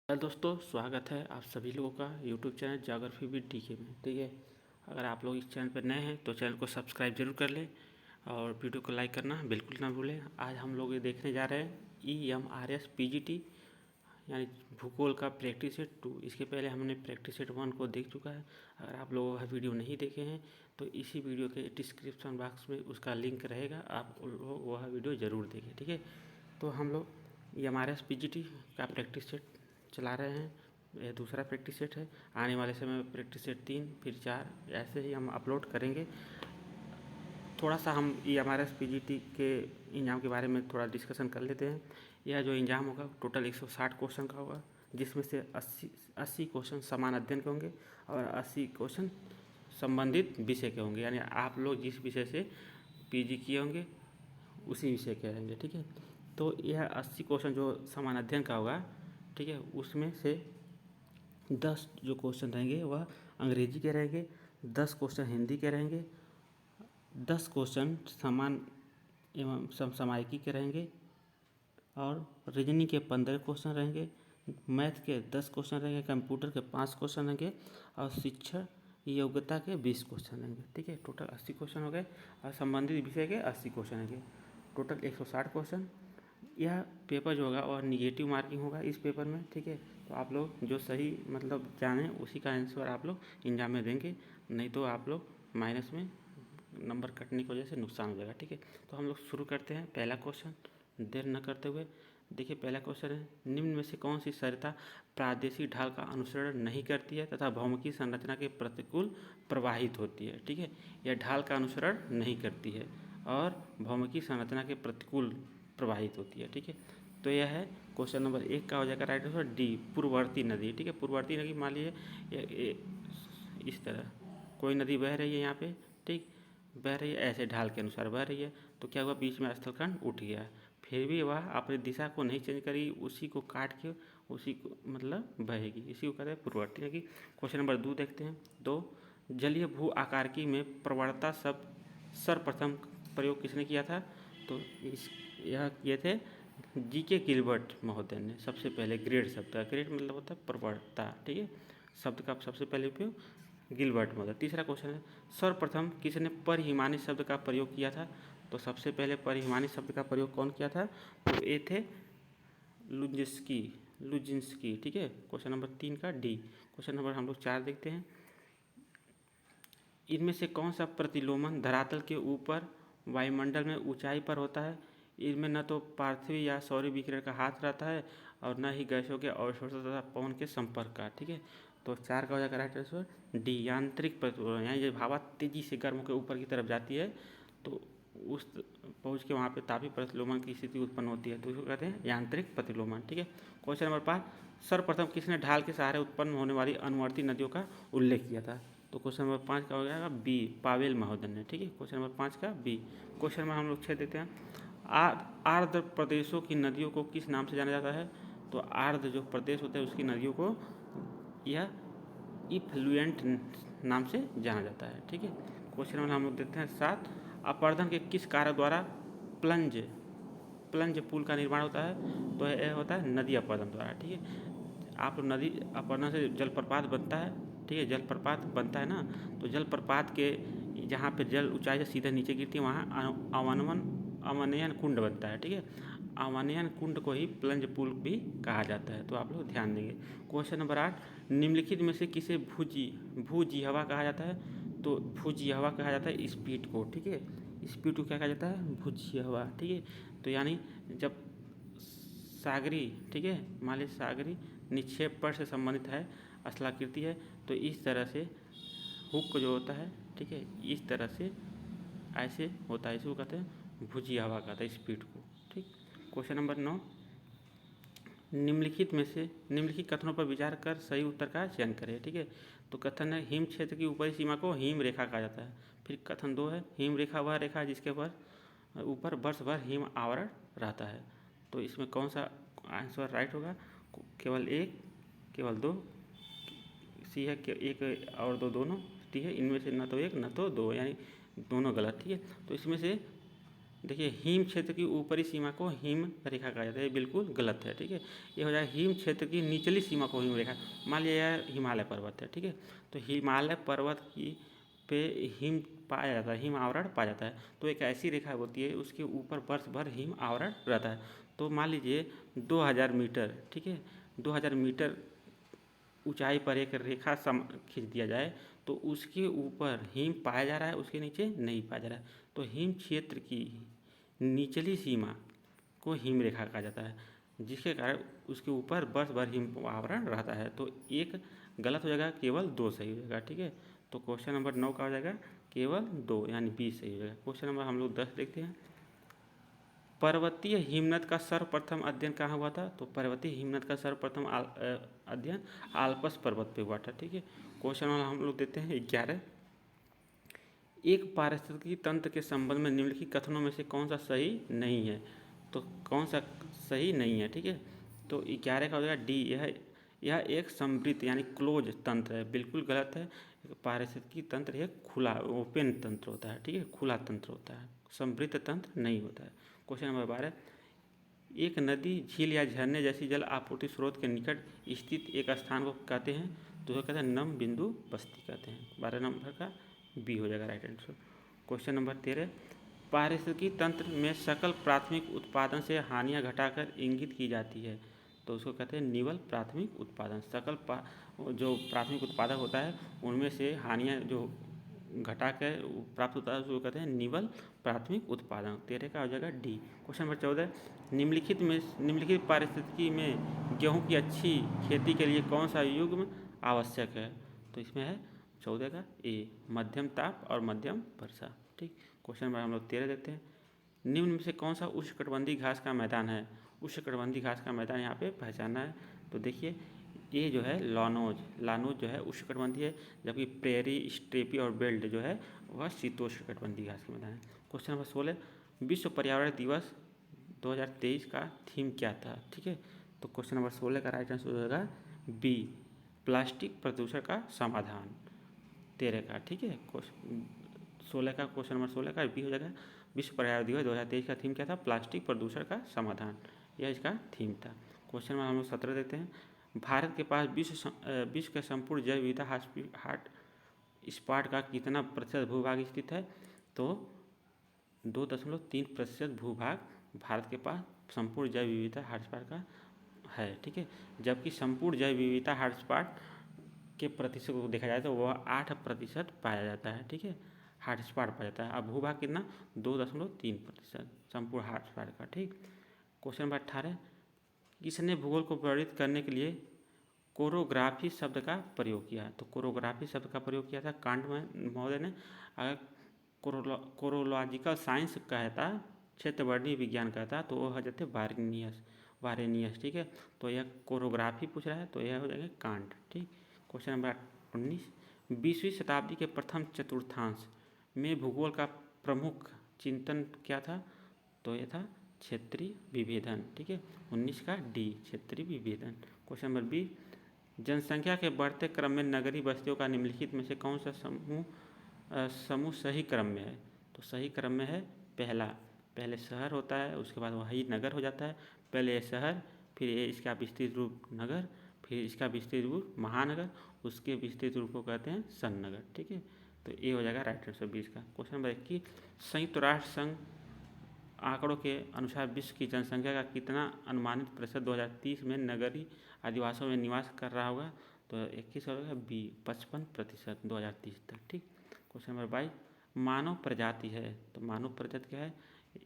Hello दोस्तों, स्वागत है आप सभी लोगों का YouTube channel geography with DK में। ठीक है, अगर आप लोग इस चैनल पर नए हैं तो चैनल को सब्सक्राइब जरूर कर लें और वीडियो को लाइक करना बिल्कुल ना भूलें। आज हम लोग ये देखने जा रहे हैं EMRS PGT यानी भूगोल का प्रैक्टिस सेट 2। इसके पहले हमने प्रैक्टिस सेट 1 को देख चुका है। अगर आप लोग वह वीडियो नहीं देखे हैं तो इसी वीडियो के डिस्क्रिप्शन बॉक्स में उसका लिंक रहेगा, आप लोग वह वीडियो ज़रूर देखें। ठीक है, तो हम लोग EMRS PGT का प्रैक्टिस सेट चला रहे हैं। यह दूसरा प्रैक्टिस सेट है। आने वाले समय में प्रैक्टिस सेट 3 फिर 4 ऐसे ही हम अपलोड करेंगे। थोड़ा सा हम EMRS PGT के एग्ज़ाम के बारे में थोड़ा डिस्कशन कर लेते हैं। यह जो एग्ज़ाम होगा टोटल 160 क्वेश्चन का होगा, जिसमें से 80 क्वेश्चन समान अध्ययन के होंगे और 80 क्वेश्चन संबंधित विषय के होंगे। यानी आप लोग जिस विषय से PG किए होंगे उसी विषय के रहेंगे। ठीक है, तो यह 80 क्वेश्चन जो समान अध्ययन का होगा, ठीक है, उसमें से 10 जो क्वेश्चन रहेंगे वह अंग्रेजी के रहेंगे, 10 क्वेश्चन हिंदी के रहेंगे, 10 क्वेश्चन समान एवं समसामयिकी के रहेंगे और रीजनिंग के 15 क्वेश्चन रहेंगे, मैथ के 10 क्वेश्चन रहेंगे, कंप्यूटर के 5 क्वेश्चन रहेंगे और शिक्षा योग्यता के 20 क्वेश्चन रहेंगे। ठीक है, टोटल 80 क्वेश्चन हो गए और संबंधित विषय के 80 क्वेश्चन रहेंगे, टोटल 160 क्वेश्चन। यह पेपर जो होगा और निगेटिव मार्किंग होगा इस पेपर में। ठीक है, तो आप लोग जो सही मतलब जाने उसी का आंसर आप लोग एग्जाम में देंगे, नहीं तो आप लोग माइनस में नंबर कटने की वजह से नुकसान हो जाएगा। ठीक है, तो हम लोग शुरू करते हैं। पहला क्वेश्चन देर न करते हुए देखिए, पहला क्वेश्चन है, निम्न में से कौन सी सरिता प्रादेशिक ढाल का अनुसरण नहीं करती है तथा भौमिकी संरचना के प्रतिकूल प्रवाहित होती है। ठीक है, यह ढाल का अनुसरण नहीं करती है और भौमिकी संरचना के प्रतिकूल प्रवाहित होती है। ठीक है, तो यह है क्वेश्चन नंबर 1 का हो जाएगा राइट आंसर डी, पूर्ववर्ती नदी। ठीक है, पूर्ववर्ती नदी मान लीजिए इस तरह कोई नदी बह रही है यहाँ पे, ठीक, बह रही है ऐसे ढाल के अनुसार बह रही है, तो क्या हुआ, बीच में स्थलखंड उठ गया, फिर भी वह अपनी दिशा को नहीं चेंज करी, उसी को काट के उसी को मतलब बहेगी, इसी को कहते हैं पूर्ववर्ती नदी। क्वेश्चन नंबर 2 देखते हैं। 2, जलीय भू आकारकी में प्रवणता शब्द सर्वप्रथम प्रयोग किसने किया था? तो यह किए थे GK गिलबर्ट महोदय ने सबसे पहले। ग्रेड शब्द का ग्रेड मतलब होता है प्रवणता। ठीक है, शब्द का सबसे पहले उपयोग गिलबर्ट महोदय। तीसरा क्वेश्चन है, सर्वप्रथम किसने परिहिमानी शब्द का प्रयोग किया था? तो सबसे पहले परिहिमानी शब्द का प्रयोग कौन किया था? तो ये थे लुजिंस्की। ठीक है, क्वेश्चन नंबर 3 का डी। क्वेश्चन नंबर हम लोग 4 देखते हैं। इनमें से कौन सा प्रतिलोमन धरातल के ऊपर वायुमंडल में ऊंचाई पर होता है? इनमें न तो पार्थिव या सौर विकिरण का हाथ रहता है और न ही गैसों के अवशोषण तथा पवन के संपर्क का। ठीक है, तो 4 का हो जाएगा राइट आंसर डी, यांत्रिक प्रतिलोमन। यानी जब हवा तेजी से गर्म के ऊपर की तरफ जाती है तो उस पहुँच के वहाँ पे तापीय प्रतिलोमन की स्थिति उत्पन्न होती है, तो इसको कहते हैं यांत्रिक प्रतिलोमन। ठीक है, क्वेश्चन नंबर 5, सर्वप्रथम किसने ढाल के सहारे उत्पन्न होने वाली अनुवर्ती नदियों का उल्लेख किया था? तो क्वेश्चन नंबर 5 का हो जाएगा बी, पावेल महोदय ने। ठीक है, क्वेश्चन नंबर 5 का बी। क्वेश्चन नंबर हम लोग 6 देते हैं। आर्द्र प्रदेशों की नदियों को किस नाम से जाना जाता है? तो आर्द्र जो प्रदेश होते हैं उसकी नदियों को यह इफ्लुएंट नाम से जाना जाता है। ठीक है, क्वेश्चन नंबर हम लोग देते हैं 7, अपर्दन के किस कारक द्वारा प्लंज पुल का निर्माण होता है? तो यह होता है नदी अपर्दन द्वारा। ठीक है, आप नदी अपर्दन से जलप्रपात बनता है। ठीक है, जलप्रपात बनता है ना, तो जलप्रपात के जहाँ पे जल ऊंचाई से सीधे नीचे गिरती है वहाँ अवनयन कुंड बनता है। ठीक है, अवनयन कुंड को ही प्लंज पुल भी कहा जाता है, तो आप लोग ध्यान देंगे। क्वेश्चन नंबर 8, निम्नलिखित में से किसे भूजिह्वा कहा जाता है? तो भूजिह्वा कहा जाता है स्पीड को। ठीक है, स्पीड को क्या कहा जाता है? भूजिह्वा। ठीक है, तो यानी जब सागरी, ठीक है, मान लीजिए सागरी निक्षेप पर से संबंधित है, स्थलाकृति है, तो इस तरह से हुक जो होता है, ठीक है, इस तरह से ऐसे होता है, इसको कहते हैं भुजियावा कहते हैं स्पीड को। ठीक, क्वेश्चन नंबर 9, निम्नलिखित कथनों पर विचार कर सही उत्तर का चयन करें। ठीक है, तो कथन है, हिम क्षेत्र की ऊपरी सीमा को हिम रेखा कहा जाता है। फिर कथन 2 है, हिम रेखा वह रेखा है जिसके ऊपर वर्ष भर हिम आवरण रहता है। तो इसमें कौन सा आंसर राइट होगा? केवल एक, केवल दो, सी है कि एक और दो दोनों, ठीक है, इनमें से न तो एक न तो दो, यानी दोनों गलत। ठीक है, तो इसमें से देखिए हिम क्षेत्र की ऊपरी सीमा को हिम रेखा कहा जाता है, ये बिल्कुल गलत है। ठीक है, ये हो जाएगा हिम क्षेत्र की निचली सीमा को हिम रेखा। मान लिया यह हिमालय पर्वत है, ठीक है, तो हिमालय पर्वत की पे हिम पाया जाता है, हिम आवरण पाया जाता है, तो एक ऐसी रेखा होती है उसके ऊपर वर्ष भर हिम आवरण रहता है। तो मान लीजिए 2000 मीटर, ठीक है, 2000 मीटर ऊंचाई पर एक रेखा खींच दिया जाए तो उसके ऊपर हिम पाया जा रहा है, उसके नीचे नहीं पाया जा रहा है, तो हिम क्षेत्र की निचली सीमा को हिम रेखा कहा जाता है, जिसके कारण उसके ऊपर वर्ष भर हिम आवरण रहता है। तो एक गलत हो जाएगा, केवल 2 सही हो जाएगा। ठीक है, तो क्वेश्चन नंबर 9 का हो जाएगा केवल 2 यानी 20 सही हो जाएगा। क्वेश्चन नंबर हम लोग 10 देखते हैं। पर्वतीय हिमनद का सर्वप्रथम अध्ययन कहाँ हुआ था? तो पर्वतीय हिमनद का सर्वप्रथम अध्ययन आल्प्स पर्वत पे हुआ था। ठीक है, क्वेश्चन हम लोग देते हैं 11। एक पारिस्थितिकी तंत्र के संबंध में निम्नलिखित कथनों में से कौन सा सही नहीं है? तो कौन सा सही नहीं है? ठीक है, तो 11 का हो जाएगा डी, यह एक समृद्ध यानी क्लोज तंत्र है, बिल्कुल गलत है। पारिस्थितिकी तंत्र एक खुला ओपन तंत्र होता है, ठीक है, खुला तंत्र होता है, समृद्ध तंत्र नहीं होता है। क्वेश्चन नंबर 12, एक नदी, झील या झरने जैसी जल आपूर्ति स्रोत के निकट स्थित एक स्थान को कहते हैं? तो कहते हैं नम बिंदु बस्ती कहते हैं। 12 नंबर का बी हो जाएगा राइट आंसर। क्वेश्चन नंबर 13, पारिस्थितिकी तंत्र में सकल प्राथमिक उत्पादन से हानियाँ घटाकर इंगित की जाती है, तो उसको कहते हैं निवल प्राथमिक उत्पादन। सकल जो प्राथमिक उत्पादक होता है उनमें से हानियाँ जो घटा कर प्राप्त होता है उसको कहते हैं निवल प्राथमिक उत्पादन। 13 का हो जाएगा डी। क्वेश्चन नंबर 14, निम्नलिखित पारिस्थितिकी में गेहूँ की अच्छी खेती के लिए कौन सा युग्म आवश्यक है? तो इसमें है 14 का ए, मध्यम ताप और मध्यम वर्षा। ठीक, क्वेश्चन नंबर हम लोग 13 देखते हैं। निम्न में से कौन सा उष्णकटिबंधीय घास का मैदान है? उष्णकटिबंधीय घास का मैदान यहाँ पे पहचानना है। तो देखिए ये जो है लानोज जो है उष्णकटिबंधीय है, जबकि प्रेरी, स्टेपी और बेल्ट जो है वह शीतोष्णकटिबंधीय घास के मैदान है। क्वेश्चन नंबर 16, विश्व पर्यावरण दिवस 2023 का थीम क्या था? ठीक है, तो क्वेश्चन नंबर 16 का राइट आंसर हो जाएगा बी, प्लास्टिक प्रदूषण का समाधान। 13 का, ठीक है, 16 का, क्वेश्चन नंबर 16 का बी हो जाएगा। विश्व पर्यावरण दिवस 2023 का थीम क्या था? प्लास्टिक प्रदूषण का समाधान, यह इसका थीम था। क्वेश्चन नंबर हम लोग 17 देते हैं। भारत के पास विश्व के संपूर्ण जैव विविधता हॉट स्पॉट का कितना प्रतिशत भूभाग स्थित है? तो 2.3% भूभाग भारत के पास संपूर्ण जैव विविधता हॉटस्पॉट का है। ठीक है, जबकि संपूर्ण जैव विविधता हॉटस्पॉट के प्रतिशत को देखा जाए तो वह 8% पाया जाता है। ठीक है, हॉटस्पॉट पाया जाता है। अब भूभाग कितना? 2.3% संपूर्ण हॉटस्पॉट का। ठीक, क्वेश्चन नंबर 18, किसने भूगोल को वर्णित करने के लिए कोरोग्राफी शब्द का प्रयोग किया? तो कोरोग्राफी शब्द का प्रयोग किया था कांट महोदय ने। अगर कोरोलॉजिकल साइंस कहता, क्षेत्रवर्णीय विज्ञान कहता, तो वह हो जाते वारेनियस। ठीक है, तो यह कोरोग्राफी पूछ रहा है तो यह हो जाएगा कांट। ठीक, क्वेश्चन नंबर 19, 20वीं शताब्दी के प्रथम चतुर्थांश में भूगोल का प्रमुख चिंतन क्या था? तो यह था क्षेत्रीय विभेदन। ठीक है, 19 का डी, क्षेत्रीय विभेदन। क्वेश्चन नंबर 20, जनसंख्या के बढ़ते क्रम में नगरीय बस्तियों का निम्नलिखित में से कौन सा समूह सही क्रम में है? तो सही क्रम में है पहले शहर होता है, उसके बाद वही नगर हो जाता है। पहले ये शहर, फिर ये इसका विस्तृत रूप नगर, फिर इसका विस्तृत रूप महानगर, उसके विस्तृत रूप को कहते हैं सन्नगर। ठीक है, तो ये हो जाएगा राइट आंसर 20 का। क्वेश्चन नंबर 21, संयुक्त राष्ट्र संघ आंकड़ों के अनुसार विश्व की जनसंख्या का कितना अनुमानित प्रतिशत 2030 में नगरीय आदिवासियों में निवास कर रहा होगा? तो 21 होगा बी, 55% 2030 तक। ठीक, क्वेश्चन नंबर 22, मानव प्रजाति है, तो मानव प्रजाति क्या है?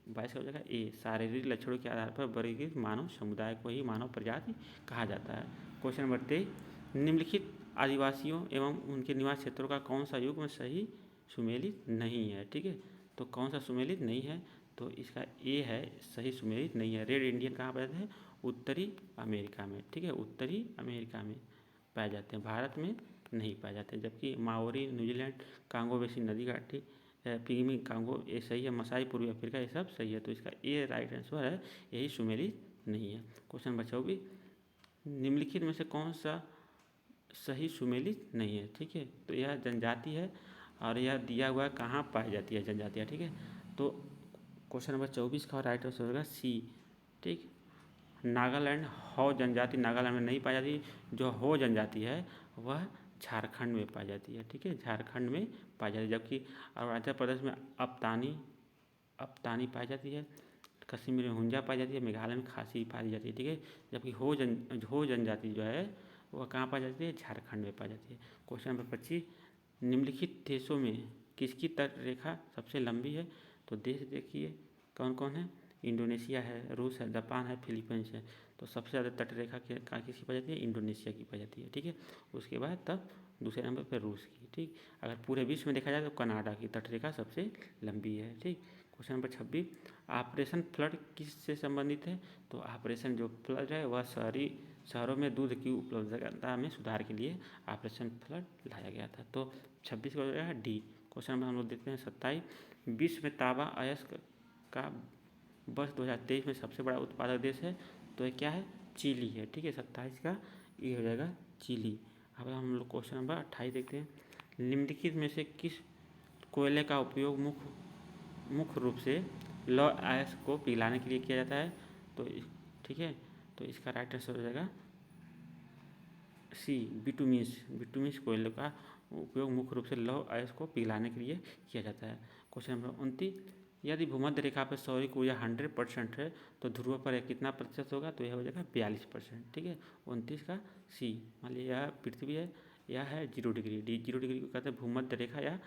22 का हो जाएगा ए, शारीरिक लक्षणों के आधार पर वर्गीकृत मानव समुदाय को ही मानव प्रजाति कहा जाता है। क्वेश्चन नंबर 23, निम्नलिखित आदिवासियों एवं उनके निवास क्षेत्रों का कौन सा युग्म सही सुमेलित नहीं है? ठीक है, तो कौन सा सुमेलित नहीं है? तो इसका ए है, सही सुमेलित नहीं है। रेड इंडियन कहाँ पाए जाते हैं? उत्तरी अमेरिका में। ठीक है, उत्तरी अमेरिका में पाए जाते हैं, भारत में नहीं पाए जाते। जबकि माओरी, न्यूजीलैंड, कांगो बेसिन नदी घाटी, पिग्मी कांगो, ये सही है। मसाई, पूर्वी अफ्रीका, ये सब सही है। तो इसका ए राइट आंसर है, यही सुमेलित नहीं है। क्वेश्चन नंबर 24, निम्नलिखित में से कौन सा सही सुमेलित नहीं है? ठीक है, तो यह जनजाति है और यह दिया हुआ कहाँ पाई जाती है जनजातियाँ। ठीक है, तो क्वेश्चन नंबर 24 का राइट आंसर होगा सी। ठीक, नागालैंड हो जनजाति नागालैंड में नहीं पाई जाती, जो हो जनजाति है वह झारखंड में पाई जाती है। ठीक है, झारखंड में पाई जाती है, जबकि अरुणाचल प्रदेश में अपतानी पाई जाती है, कश्मीर में हुंजा पाई जाती है, मेघालय में खासी पाई जाती है। ठीक है, जबकि हो जनजाति जो है वह कहाँ पाई जाती है, झारखंड में पाई जाती है। क्वेश्चन नंबर 25, निम्नलिखित देशों में किसकी तट रेखा सबसे लंबी है? तो देश देखिए कौन कौन है, इंडोनेशिया है, रूस है, जापान है, फिलीपींस है। तो सबसे ज़्यादा तट रेखा किसकी पाई जाती है, इंडोनेशिया की पाई जाती है। ठीक है, उसके बाद तब दूसरे नंबर पर रूस की। ठीक, अगर पूरे विश्व में देखा जाए तो कनाडा की तट रेखा सबसे लंबी है। ठीक, क्वेश्चन नंबर 26, ऑपरेशन फ्लड किससे संबंधित है? तो ऑपरेशन जो फ्लड है वह शहरों में दूध की उपलब्धता में सुधार के लिए ऑपरेशन फ्लड लाया गया था। तो 26 को हो जाएगा डी। क्वेश्चन नंबर हम लोग देखते हैं 27, विश्व में तांबा अयस्क का वर्ष 2023 में सबसे बड़ा उत्पादक देश है? तो ये क्या है, चिली है। ठीक है, 27 का ये हो जाएगा चिली। अब हम लोग क्वेश्चन नंबर 28 देखते हैं, निम्नलिखित में से किस कोयले का उपयोग मुख्य रूप से लौह अयस्क को पिघलाने के लिए किया जाता है? तो ठीक है, तो इसका राइट आंसर हो जाएगा सी, बिटुमिन्स कोयले का उपयोग मुख्य रूप से लौह अयस्क को पिघलाने के लिए किया जाता है। क्वेश्चन नंबर 29, यदि भूमध्य रेखा पर सौर ऊर्जा 100% है तो ध्रुव पर यह कितना प्रतिशत होगा? तो यह हो जाएगा 42%। ठीक है, 29 का सी। मान लीजिए यह पृथ्वी है, यह है 0 डिग्री, 0 डिग्री को कहते हैं भूमध्य रेखा या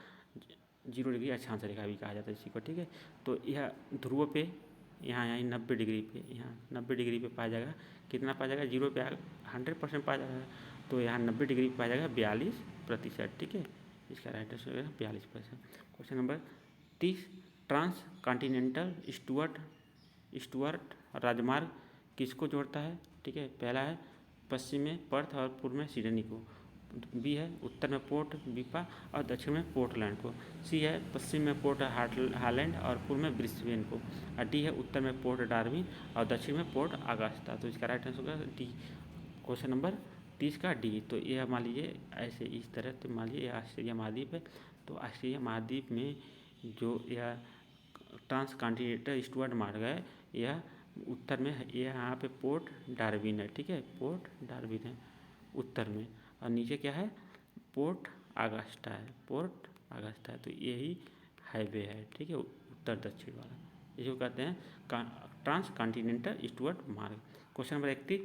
0 डिग्री अक्षांश रेखा भी कहा जाता है इसी को। ठीक है, तो यह ध्रुव पे यहाँ 90 डिग्री पे, यहाँ 90 डिग्री पे पाया जाएगा, कितना पाया जाएगा, 0 पे 100% पाया जाएगा, तो यहाँ 90 डिग्री पे पाया जाएगा 42%। ठीक है, इसका राइट आंसर होगा 42%। Question number 30, transcontinental Stuart राजमार्ग किसको जोड़ता है? ठीक है, पहला है पश्चिम में पर्थ और पूर्व में सिडनी को, बी है उत्तर में पोर्ट विपा और दक्षिण में पोर्टलैंड को, सी है पश्चिम में पोर्ट हार्लैंड और पूर्व में ब्रिस्बेन को, और डी है उत्तर में पोर्ट डार्विन और दक्षिण में पोर्ट अगस्ता। तो इसका राइट आंसर होगा डी। क्वेश्चन नंबर 30 का डी। तो यह मान लीजिए ऐसे इस तरह से मान लीजिए ऑस्ट्रेलिया महाद्वीप है, तो ऑस्ट्रेलिया महाद्वीप में जो यह ट्रांस कॉन्टिनेंटल स्टुअर्ट मार्ग है यह उत्तर में है, यहाँ पे पोर्ट डार्विन है। ठीक है, पोर्ट डार्विन है उत्तर में, और नीचे क्या है, पोर्ट अगस्टा है, तो यही हाईवे है। ठीक है, उत्तर दक्षिण वाला, इसको कहते हैं ट्रांस कॉन्टिनेंटल स्टुअर्ट मार्ग। क्वेश्चन नंबर 31,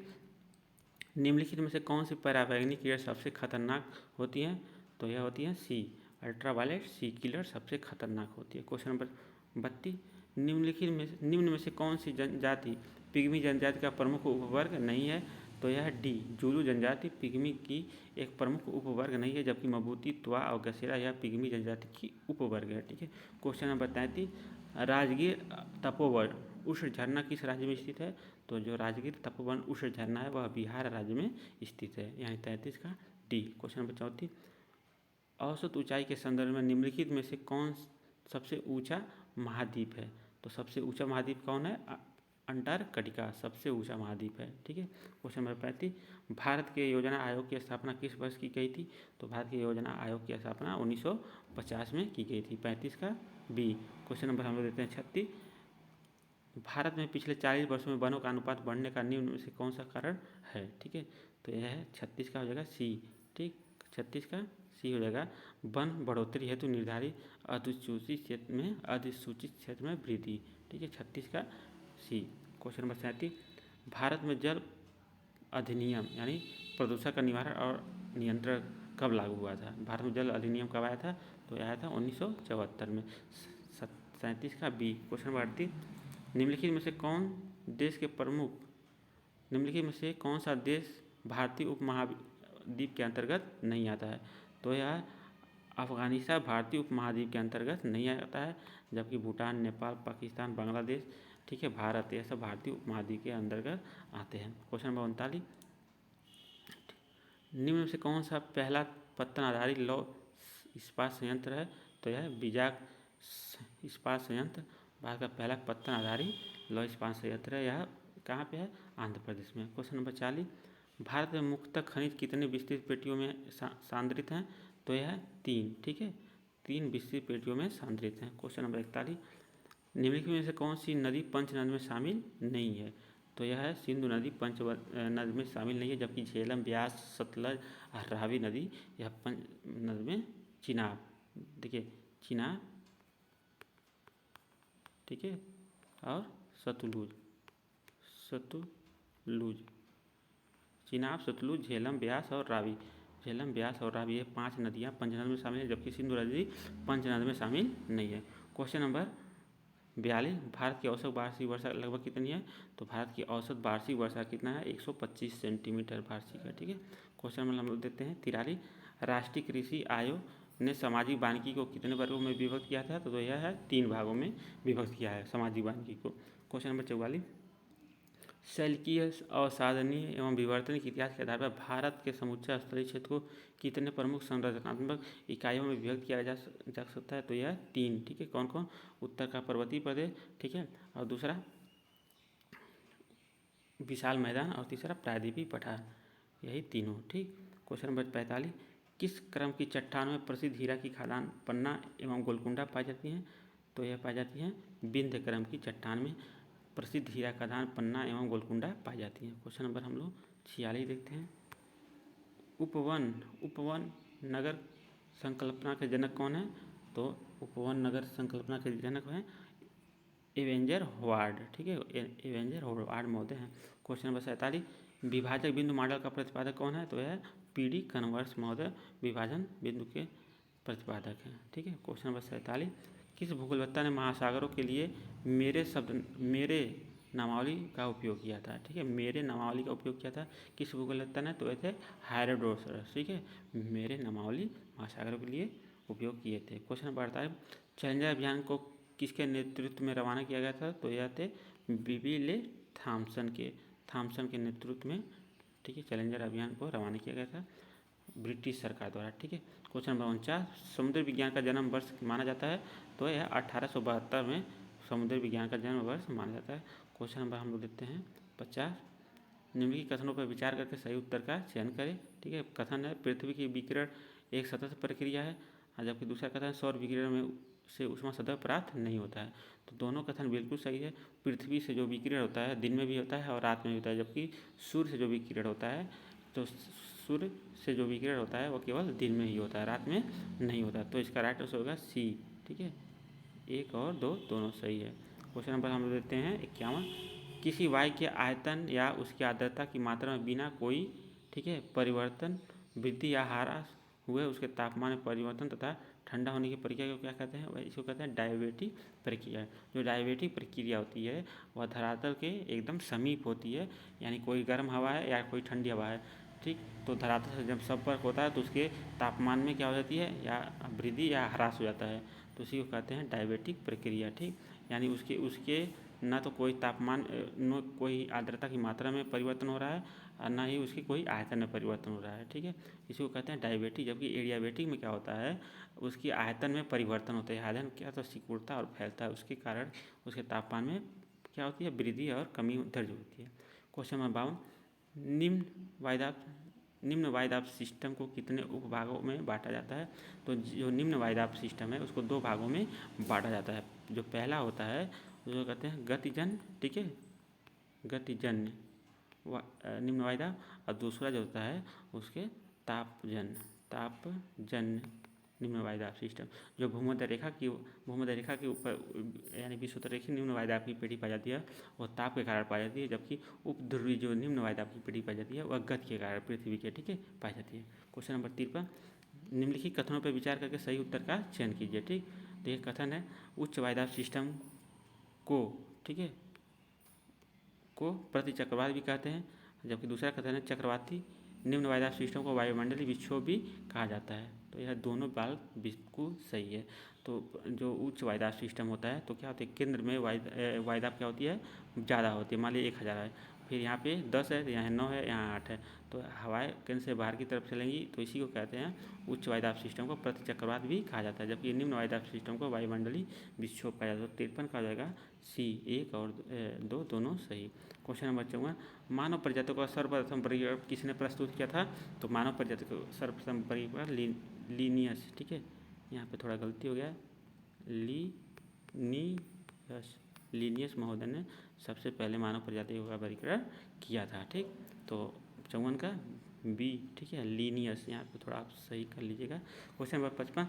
निम्नलिखित में से कौन सी पराबैंगनी किरण सबसे खतरनाक होती हैं? तो यह होती है सी, अल्ट्रावायलेट सी किलर सबसे खतरनाक होती है। क्वेश्चन नंबर 32, निम्न में से कौन सी जनजाति पिग्मी जनजाति का प्रमुख उपवर्ग नहीं है? तो यह डी, जुलू जनजाति पिग्मी की एक प्रमुख उपवर्ग नहीं है, जबकि मबूती, त्वा और गसेरा यह पिग्मी जनजाति की उपवर्ग है। ठीक है, क्वेश्चन नंबर 33, राजगीर तपोवन उष्ण झरना किस राज्य में स्थित है? तो जो राजगीर तपोवन उष्ण झरना है वह बिहार राज्य में स्थित है, यानी 33 का डी। क्वेश्चन नंबर 34, औसत ऊंचाई के संदर्भ में निम्नलिखित में से कौन सबसे ऊंचा महाद्वीप है? तो सबसे ऊंचा महाद्वीप कौन है? अंटार्कटिका सबसे ऊंचा महाद्वीप है। ठीक है, क्वेश्चन नंबर 35, भारत के योजना आयोग की स्थापना किस वर्ष की गई थी? तो भारत के योजना आयोग की स्थापना 1950 में की गई थी, 35 का बी। क्वेश्चन नंबर हम लोग देते हैं 36, भारत में पिछले 40 वर्षों में वनों का अनुपात बढ़ने का निम्न में से कौन सा कारण है? ठीक है, तो यह है 36 का हो जाएगा सी। ठीक, 36 का सी हो जाएगा, वन बढ़ोतरी हेतु निर्धारित अधिसूचित क्षेत्र में वृद्धि। ठीक है, 36 का सी। क्वेश्चन नंबर 37, भारत में जल अधिनियम यानी प्रदूषण का निवारण और नियंत्रण कब लागू हुआ था? भारत में जल अधिनियम कब आया था? तो आया था 1974 में, 37 का बी। क्वेश्चन नंबर 38, निम्नलिखित में से कौन सा देश भारतीय उपमहाद्वीप के अंतर्गत नहीं आता है? तो यह अफगानिस्तान भारतीय उपमहाद्वीप के अंतर्गत नहीं आता है, जबकि भूटान, नेपाल, पाकिस्तान, बांग्लादेश, ठीक है, भारत, यह सब भारतीय उपमहाद्वीप के अंतर्गत आते हैं। क्वेश्चन नंबर 39, निम्न में से कौन सा पहला पत्तन आधारित लौह इस्पात संयंत्र है? तो यह बीजाक इस्पात संयंत्र भारत का पहला पत्तन आधारित लौह इस्पात संयंत्र है, यह कहाँ पे है? आंध्र प्रदेश में। क्वेश्चन नंबर 40, भारत में मुख्यतः खनिज कितने विस्तृत पेटियों में सांद्रित हैं? तो यह 3, ठीक है, 3 विस्तृत पेटियों में सांद्रित हैं। क्वेश्चन नंबर 41, निम्नलिखित में से कौन सी नदी पंचनद में शामिल नहीं है? तो यह है सिंधु नदी पंच नद में शामिल नहीं है, जबकि झेलम, ब्यास, सतलज और रावी नदी यह पंच नद में चिनाब, देखिए चिनाब, ठीक है, और सतलुज, चिनाब, सतलुज, झेलम, ब्यास और रावी, झेलम, ब्यास और रावी ये 5 नदियाँ पंचनद में शामिल है, जबकि सिंधु नदी पंचनद में शामिल नहीं है। क्वेश्चन नंबर 42, भारत की औसत वार्षिक वर्षा लगभग कितनी है? तो भारत की औसत वार्षिक वर्षा कितना है? 125 सेंटीमीटर वार्षिक है, ठीक है। क्वेश्चन नंबर हम लोग देते हैं 43, राष्ट्रीय कृषि आयोग ने सामाजिक वानिकी को कितने वर्गों में विभक्त किया था? तो यह है 3 भागों में विभक्त किया है सामाजिक वानिकी को। क्वेश्चन नंबर 44, शैल्कीय असाधनीय एवं विवर्तनिक इतिहास के आधार पर भारत के समूचा स्थलीय क्षेत्र को कितने प्रमुख संरचनात्मक इकाइयों में विभक्त किया जा सकता है? तो यह 3, ठीक है। कौन कौन? उत्तर का पर्वतीय प्रदेश, ठीक है, और दूसरा विशाल मैदान, और तीसरा प्रायद्वीपीय पठार, यही तीनों, ठीक। क्वेश्चन नंबर 45, किस क्रम की चट्टानों में प्रसिद्ध हीरा की खादान पन्ना एवं गोलकुंडा पाई जाती हैं? तो यह पाई जाती हैं विंध्य क्रम की चट्टान में प्रसिद्ध हीरा खादान पन्ना एवं गोलकुंडा पाई जाती हैं। क्वेश्चन नंबर हम लोग 46 देखते हैं, उपवन नगर संकल्पना के जनक कौन है? तो उपवन नगर संकल्पना के जनक हैं एवेंजर होवार्ड, ठीक है, एवेंजर होवार्ड महोदय हैं। क्वेश्चन नंबर 47, विभाजक बिंदु मॉडल का प्रतिपादक कौन है? तो यह पीडी कन्वर्स महोदय विभाजन बिंदु के प्रतिपादक हैं, ठीक है। क्वेश्चन नंबर 47, किस भूगोलवेत्ता ने महासागरों के लिए मेरे नामावली का उपयोग किया था? ठीक है, मेरे नामावली का उपयोग किया था किस भूगोलवेत्ता ने? तो ये थे हेरोडोटस, ठीक है, मेरे नामावली महासागरों के लिए उपयोग किए थे। क्वेश्चन नंबर 48, चैलेंजर अभियान को किसके नेतृत्व में रवाना किया गया था? तो यह थे बीबीले थॉम्सन के नेतृत्व में, ठीक है, चैलेंजर अभियान को रवाना किया गया था ब्रिटिश सरकार द्वारा, ठीक है। क्वेश्चन नंबर 49, समुद्र विज्ञान का जन्म वर्ष माना जाता है? तो यह 1872 में समुद्र विज्ञान का जन्म वर्ष माना जाता है। क्वेश्चन नंबर हम लोग देखते हैं 50, निम्नलिखित कथनों पर विचार करके सही उत्तर का चयन करें, ठीक है। कथन है पृथ्वी की विकिरण एक सतत प्रक्रिया है, जबकि दूसरा कथन सौर विकिरण में से ऊष्मा सतह प्राप्त नहीं होता है। तो दोनों कथन बिल्कुल सही है। पृथ्वी से जो विकिरण होता है दिन में भी होता है और रात में भी होता है, जबकि सूर्य से जो विकिरण होता है वो केवल दिन में ही होता है, रात में नहीं होता। तो इसका राइट आंसर होगा सी, ठीक है, 1 और 2 दोनों सही है। क्वेश्चन नंबर हम देते हैं 51, किसी वायु के आयतन या उसकी आर्द्रता की मात्रा में बिना कोई, ठीक है, परिवर्तन, वृद्धि या ह्रास हुए उसके तापमान में परिवर्तन तथा ठंडा होने की प्रक्रिया को क्या कहते हैं? इसको कहते हैं डायबेटिक प्रक्रिया। जो डायबेटिक प्रक्रिया होती है वह धरातल के एकदम समीप होती है, यानी कोई गर्म हवा है या कोई ठंडी हवा है, ठीक, तो धरातल से जब संपर्क होता है तो उसके तापमान में क्या हो जाती है? या वृद्धि या ह्रास हो जाता है, तो इसी को कहते हैं डायबेटिक प्रक्रिया, ठीक। यानी उसके न तो कोई तापमान, न कोई आर्द्रता की मात्रा में परिवर्तन हो रहा है और ना ही उसकी कोई आयतन में परिवर्तन हो रहा है, ठीक है, इसी को कहते हैं डायबेटिक। जबकि एडियाबेटिक में क्या होता है? उसकी आयतन में परिवर्तन होता है, आयतन क्या तो सिकुड़ता और फैलता है, उसके कारण उसके तापमान में क्या होती है? वृद्धि और कमी दर्ज होती है। क्वेश्चन नंबर 52, निम्न वायुदाब सिस्टम को कितने उपभागों में बांटा जाता है? तो जो निम्न वायुदाब सिस्टम है उसको 2 भागों में बांटा जाता है। जो पहला होता है उसको कहते हैं गतिजन्य, ठीक है, गतिजन्य निम्न वायुदाब, और दूसरा जो होता है उसके तापजन्य निम्न वायुदाब सिस्टम। जो भूमध्य रेखा के ऊपर यानी विषुवत निम्न वायुदाब की पेटी पाई जाती है वह ताप के कारण पाई जाती है, जबकि उपध्रुवी जो निम्न वायुदाब की पेटी पाई जाती है वह गति के कारण पृथ्वी के, ठीक है, पाई जाती है। क्वेश्चन नंबर 53, निम्नलिखित कथनों पर विचार करके सही उत्तर का चयन कीजिए, ठीक। तो ये कथन है उच्च वायुदाब सिस्टम को, ठीक है, को प्रति चक्रवात भी कहते हैं, जबकि दूसरा कथन है चक्रवाती निम्न वायुदाब सिस्टम को वायुमंडलीय विक्षोभ भी कहा जाता है। तो यह दोनों बात बिल्कुल सही है। तो जो उच्च वायुदाब सिस्टम होता है तो क्या होता है? केंद्र में वायुदाब क्या होती है? ज़्यादा होती है। मान लीजिए 1000 है, फिर यहाँ पे 10 है, यहाँ 9 है, यहाँ 8 है, तो हवाएं केंद्र से बाहर की तरफ चलेंगी, तो इसी को कहते हैं उच्च वायुदाब सिस्टम को प्रति चक्रवात भी कहा जाता है। जबकि निम्न वायुदाब सिस्टम को वायुमंडलीय विक्षोभ कहा जाता है। 53 का हो जाएगा सी, 1 और 2 दोनों सही। क्वेश्चन नंबर 54, मानव प्रजाति का सर्वप्रथम वर्गीकरण किसने प्रस्तुत किया था? तो मानव प्रजाति को सर्वप्रथम वर्गीकरण लीनियस, ठीक है, यहाँ पे थोड़ा गलती हो गया, लीनियस, लिनियस महोदय ने सबसे पहले मानव प्रजातियों का वर्गीकरण किया था। ठीक, तो 54 का बी, ठीक है, लीनियस, यहाँ पे थोड़ा आप सही कर लीजिएगा। क्वेश्चन नंबर 55,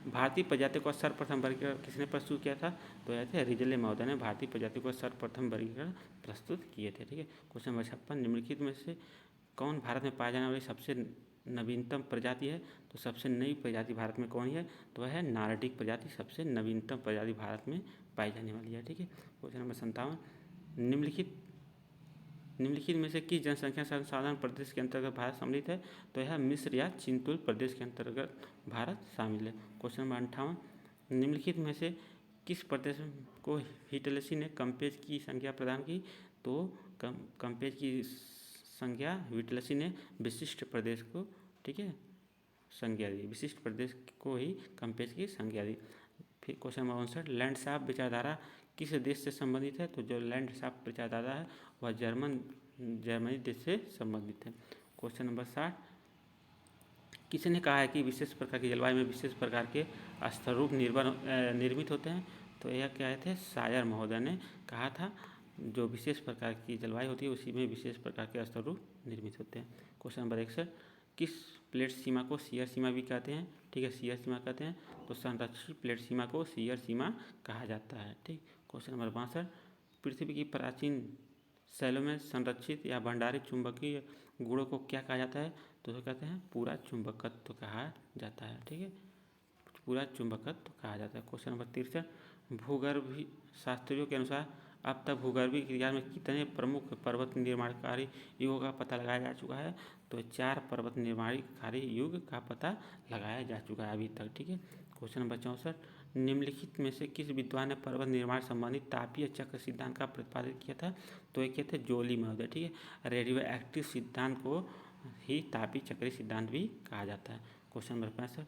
भारतीय प्रजातियों का सर्वप्रथम वर्गीकरण किसने प्रस्तुत किया था? तो यह थे रिजले महोदय ने भारतीय प्रजातियों को सर्वप्रथम वर्गीकरण प्रस्तुत किए थे। ठीक है, क्वेश्चन नंबर 56, निम्नलिखित में से कौन भारत में पाए जाने वाली सबसे नवीनतम प्रजाति है? तो सबसे नई प्रजाति भारत में कौन है? तो वह है नार्डिक प्रजाति, सबसे नवीनतम प्रजाति भारत में पाई जाने वाली है। ठीक है, क्वेश्चन नंबर 57, निम्नलिखित में से किस जनसंख्या संसाधन प्रदेश के अंतर्गत भारत सम्मिलित है? तो यह मिस्र या चिंतुल प्रदेश के अंतर्गत भारत शामिल है। क्वेश्चन नंबर 58, निम्नलिखित में से किस प्रदेश को हिटलसी ने कम्पेज की संज्ञा प्रदान की? तो कम्पेज की संज्ञा हिटलसी ने विशिष्ट प्रदेश को, ठीक है, संज्ञा दी, विशिष्ट प्रदेश को ही कम्पेज की संज्ञा दी। फिर क्वेश्चन नंबर 59, लैंडसाफ विचारधारा किस देश से संबंधित है? तो जो लैंडसाफ विचारधारा है वह जर्मनी देश से संबंधित है। क्वेश्चन नंबर 60, किसने कहा है कि विशेष प्रकार की जलवायु में विशेष प्रकार के स्थलरूप निर्मित होते हैं? तो यह क्या थे? सायर महोदय ने कहा था, जो विशेष प्रकार की जलवायु होती है उसी में विशेष प्रकार के स्थलरूप निर्मित होते हैं। क्वेश्चन नंबर 61, किस प्लेट सीमा को शियर सीमा भी कहते हैं? ठीक है, शियर सीमा कहते हैं। तो संरक्षित प्लेट सीमा को शियर सीमा कहा जाता है। ठीक, क्वेश्चन नंबर 62, पृथ्वी की प्राचीन शैलों में संरक्षित या भंडारित चुंबकीय गुणों को क्या कहा जाता है? तो उसे कहते हैं पूरा चुंबकत्व कहा जाता है। ठीक है, पूरा चुंबकत्व कहा जाता है। क्वेश्चन नंबर 63, भूगर्भ शास्त्रियों के अनुसार अब तक भूगर्भीय क्रिया में कितने प्रमुख पर्वत निर्माणकारी युगों का पता लगाया जा चुका है? तो 4 पर्वत निर्माणकारी युग का पता लगाया जा चुका है अभी तक। ठीक है, क्वेश्चन नंबर 64, निम्नलिखित में से किस विद्वान ने पर्वत निर्माण संबंधित तापीय चक्र सिद्धांत का प्रतिपादित किया था? तो ये थे जोली महोदय। ठीक है, रेडियो एक्टिव सिद्धांत को ही तापीय चक्रीय सिद्धांत भी कहा जाता है। क्वेश्चन नंबर 65,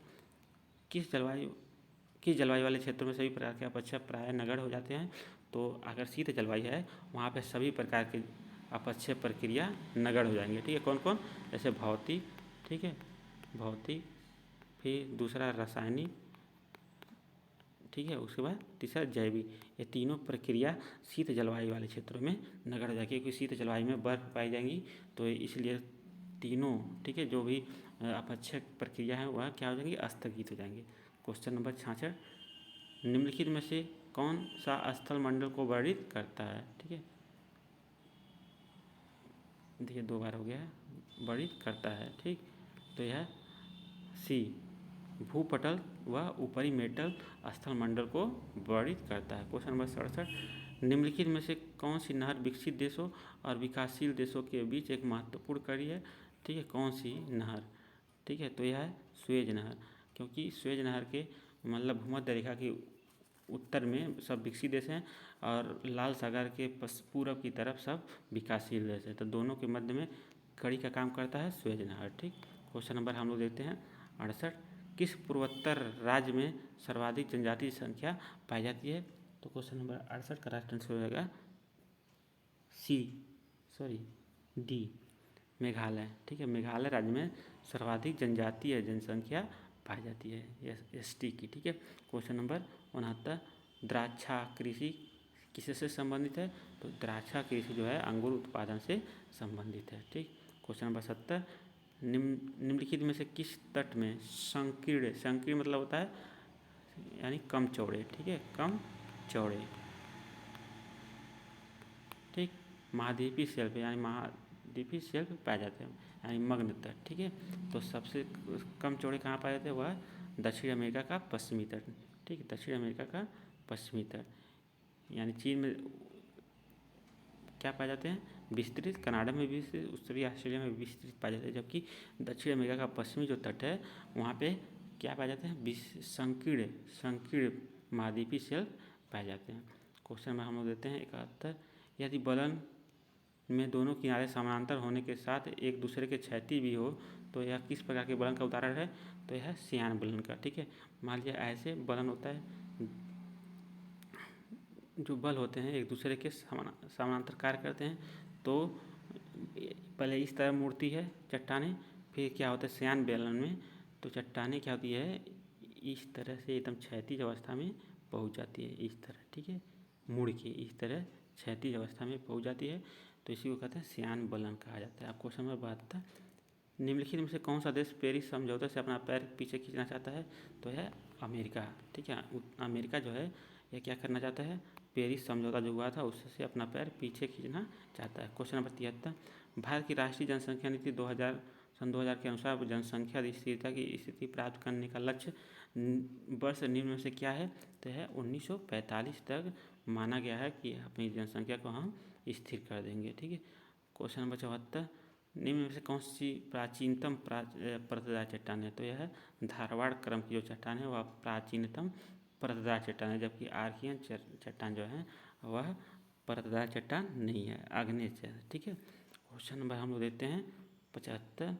किस जलवायु वाले क्षेत्रों में सभी प्रकार के अपक्षय प्राय नगण्य हो जाते हैं? तो अगर शीत जलवायु है वहाँ पे सभी प्रकार के अपक्षय प्रक्रिया नगण्य हो जाएंगे। ठीक है, कौन कौन? जैसे भौतिक, ठीक है, भौतिक, फिर दूसरा रासायनिक, ठीक है, उसके बाद तीसरा जैविक। ये तीनों प्रक्रिया शीत जलवायु वाले क्षेत्रों में नगण्य हो जाएगी, क्योंकि शीत जलवायु में बर्फ पाई जाएंगी, तो इसलिए तीनों, ठीक है, जो भी अपक्षय प्रक्रिया है वह क्या हो जाएंगी? स्थगित हो जाएंगे। क्वेश्चन नंबर 66, निम्नलिखित में से कौन सा स्थल मंडल को वर्णित करता है? ठीक है, देखिए 2 बार हो गया है, वर्णित करता है। ठीक, तो यह सी, भूपटल व ऊपरी मेटल स्थल मंडल को वर्णित करता है। क्वेश्चन नंबर 67, निम्नलिखित में से कौन सी नहर विकसित देशों और विकासशील देशों के बीच एक महत्वपूर्ण कड़ी है? ठीक है, कौन सी नहर? ठीक है, तो यह है सुएज नहर, क्योंकि सुएज नहर के मतलब भूमध्य रेखा के उत्तर में सब विकसित देश हैं और लाल सागर के पूरब की तरफ सब विकासशील देश है, तो दोनों के मध्य में कड़ी का काम करता है सुएज नहर। ठीक, क्वेश्चन नंबर हम लोग देखते हैं 68, किस पूर्वोत्तर राज्य में सर्वाधिक जनजाति संख्या पाई जाती है? तो क्वेश्चन नंबर 68 का राइट आंसर हो जाएगा डी, मेघालय। ठीक है, मेघालय राज्य में सर्वाधिक जनजातीय जनसंख्या पाई जाती है, ST की। ठीक है, क्वेश्चन नंबर 69, द्राक्षा कृषि किससे संबंधित है? तो द्राक्षा कृषि जो है अंगूर उत्पादन से संबंधित है। ठीक, क्वेश्चन नंबर 70, निम्नलिखित में से किस तट में संकीर्ण मतलब होता है यानी कम चौड़े, ठीक है, कम चौड़े, ठीक, महाद्वीपीय शेल्फ यानी महाद्वीपीय शेल्फ पाए जाते हैं, यानी मग्न तट। ठीक है, तो सबसे कम चौड़े कहाँ पाए जाते हैं? वह दक्षिण अमेरिका का पश्चिमी तट। ठीक, दक्षिण अमेरिका का पश्चिमी तट, यानी चीन में क्या पाए जाते हैं? विस्तृत, कनाडा में विस्तृत, उत्तरी ऑस्ट्रेलिया में विस्तृत पाए जाते हैं, जबकि दक्षिण अमेरिका का पश्चिमी जो तट है वहाँ पे क्या पाए जाते हैं? संकीर्ण महाद्वीपीय शेल्फ पाए जाते हैं। क्वेश्चन में हम लोग देते हैं 71, यदि बलन में दोनों किनारे समानांतर होने के साथ एक दूसरे के क्षैतिज भी हो तो यह किस प्रकार के बलन का उदाहरण है? तो यह श्यान बलन का। ठीक है, मान लीजिए ऐसे बलन होता है, जो बल होते हैं एक दूसरे के समानांतर कार्य करते हैं, तो पहले इस तरह मुड़ती है चट्टानें, फिर क्या होता है श्यान बेलन में, तो चट्टानें क्या होती है इस तरह से एकदम क्षैतिज अवस्था में पहुंच जाती है, इस तरह। ठीक है, मुड़ के इस तरह क्षैतिज अवस्था में पहुँच जाती है, तो इसी को कहते हैं सियान बलन कहा जाता है। अब क्वेश्चन नंबर 72, निम्नलिखित में से कौन सा देश पेरिस समझौते से अपना पैर पीछे खींचना चाहता है? तो है अमेरिका। ठीक है, अमेरिका जो है यह क्या करना चाहता है? पेरिस समझौता जो हुआ था उससे अपना पैर पीछे खींचना चाहता है। क्वेश्चन नंबर 73, भारत की राष्ट्रीय जनसंख्या नीति 2000 के अनुसार जनसंख्या स्थिरता की स्थिति प्राप्त करने का लक्ष्य वर्ष निम्न में से क्या है? तो है 1945 तक माना गया है कि अपनी जनसंख्या को हम स्थिर कर देंगे। ठीक है। क्वेश्चन नंबर 74, निम्न में से कौन सी प्राचीनतम परतदार चट्टान है? तो यह है धारवाड़ क्रम की जो चट्टान है वह प्राचीनतम परतदार चट्टान है, जबकि आर्कियन चट्टान जो है वह परतदार चट्टान नहीं है, आग्नेय है। ठीक है। क्वेश्चन नंबर हम लोग देते हैं 75,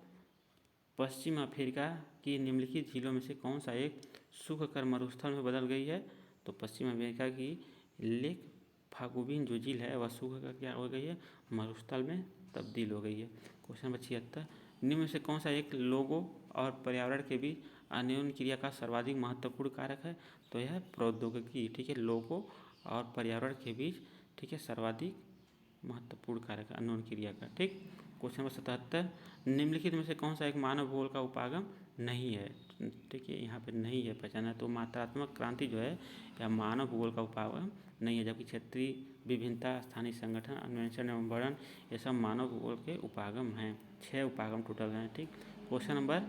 पश्चिम अफ्रीका की निम्नलिखित झीलों में से कौन सा एक सूख कर मरुस्थल में बदल गई है? तो पश्चिम अफ्रीका की लेक फागुबिन जो झील है वह सूख कर क्या हो गई है? मरुस्थल में तब्दील हो गई है। क्वेश्चन नंबर 76, निम्न में से कौन सा एक लोगों और पर्यावरण के बीच अन्योन्य क्रिया का सर्वाधिक महत्वपूर्ण कारक है? तो यह प्रौद्योगिकी। ठीक है, लोगों और पर्यावरण के बीच, ठीक है, सर्वाधिक महत्वपूर्ण कारक अन्योन्य क्रिया का। ठीक। क्वेश्चन नंबर 77, निम्नलिखित में से कौन सा एक मानव भूगोल का उपागम नहीं है? ठीक है, यहाँ पे नहीं है पहचाना, तो मात्रात्मक क्रांति जो है यह मानव भूगोल का उपागम नहीं है, जबकि क्षेत्रीय विभिन्नता, स्थानीय संगठन, अन्वेषण एवं वर्णन ये सब मानव भूगोल के उपागम हैं। 6 उपागम टोटल हैं। ठीक। क्वेश्चन नंबर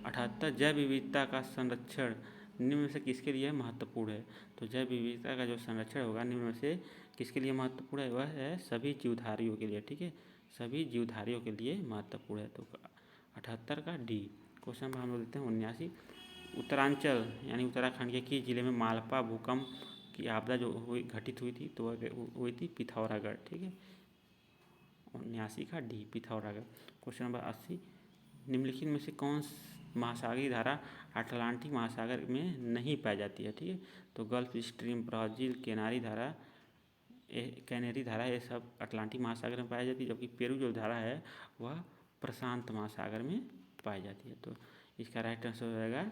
78, जैव विविधता का संरक्षण निम्न में से किसके लिए महत्वपूर्ण है? तो जैव विविधता का जो संरक्षण होगा निम्न में से किसके लिए महत्वपूर्ण है? वह है सभी जीवधारियों के लिए। ठीक है, सभी जीवधारियों के लिए महत्वपूर्ण है, तो 78 का डी। क्वेश्चन नंबर हम लोग देते हैं 79, उत्तरांचल यानी उत्तराखंड के किस जिले में मालपा भूकंप की आपदा जो घटित हुई थी? तो वह हुई थी पिथौरागढ़। ठीक है, 79 का डी पिथौरागढ़। क्वेश्चन नंबर 80, निम्नलिखित में से कौन महासागरीय धारा अटलांटिक महासागर में नहीं पाई जाती है? ठीक है, तो गल्फ स्ट्रीम, ब्राज़ील कैनेरी धारा ये सब अटलांटिक महासागर में पाई जाती है, जबकि पेरू जो धारा है वह प्रशांत महासागर में पाई जाती है। तो इसका राइट आंसर हो जाएगा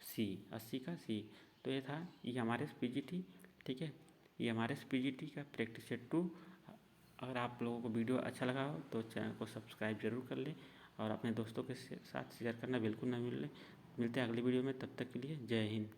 सी, 80 का सी। तो ये था EMRS PGT। ठीक है, EMRS PGT का प्रैक्टिस सेट 2। अगर आप लोगों को वीडियो अच्छा लगा हो तो चैनल को सब्सक्राइब जरूर कर लें और अपने दोस्तों के साथ शेयर करना बिल्कुल ना मिलते हैं अगली वीडियो में। तब तक के लिए जय हिंद।